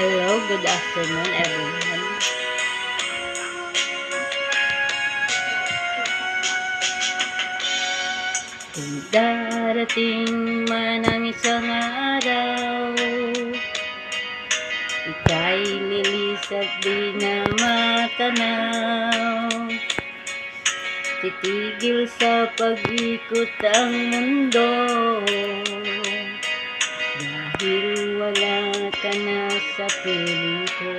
Hello, good afternoon everyone. Kung darating man ang isang araw, ika'y lilis at di na matanaw. Titigil sa pag-ikot ang mundo, dahil wala ka na sa piling ko.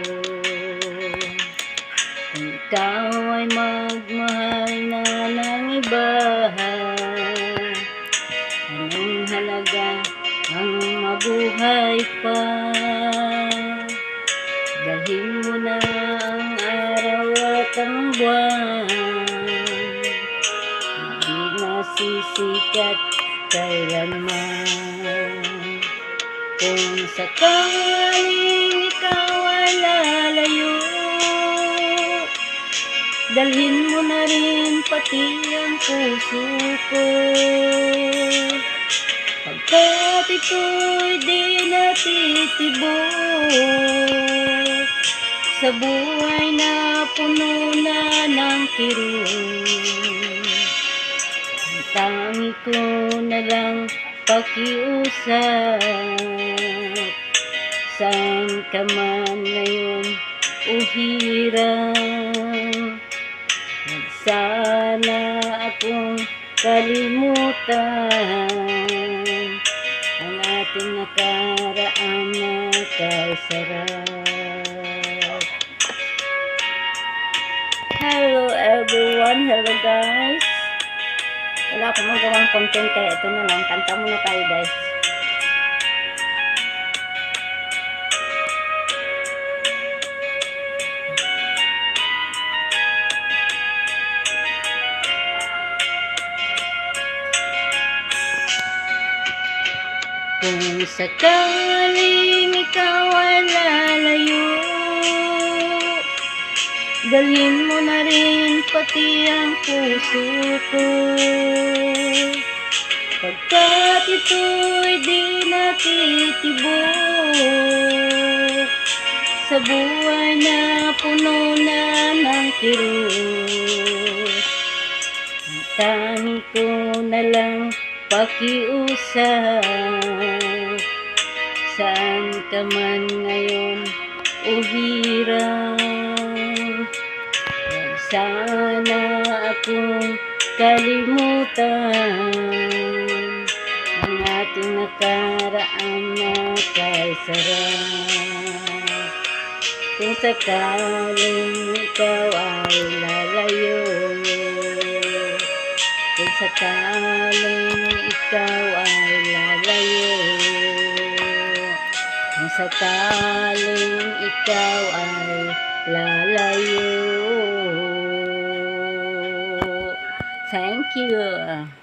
Kung ikaw ay magmahal na ng iba, anong halaga ang mabuhay pa? Dalhin mo na ang araw at ang buwan, hindi nasisikat kailanman. Kung sakaling ikaw ay lalayo, dalhin mo na rin pati ang puso ko. Pagkat ito'y di natitibok sa buhay na puno na ng kirot, ang tangi ko na lang pakiusap. Saan ka man ngayon o hirang, huwag sana akong kalimutan ang ating nakaraan na kay sarap. Hello everyone, hello guys. Wala akong magawang content kaya ito na lang, kanta muna tayo guys. Kung sakaling ikaw ay lalayo, dalhin mo na rin pati ang puso ko. Pagkat ito'y di natitibok sa buhay na puno na ng kirot, ang tangi ko na lang pakiusap. Saan ka man ngayon o hirang, huwag sana akong kalimutan ang ating nakaraan na kay sarap. Kung sakaling ikaw ay lalayo, kung sakaling ikaw ay lalayo, kung sakaling ikaw ay lalayo. Thank you.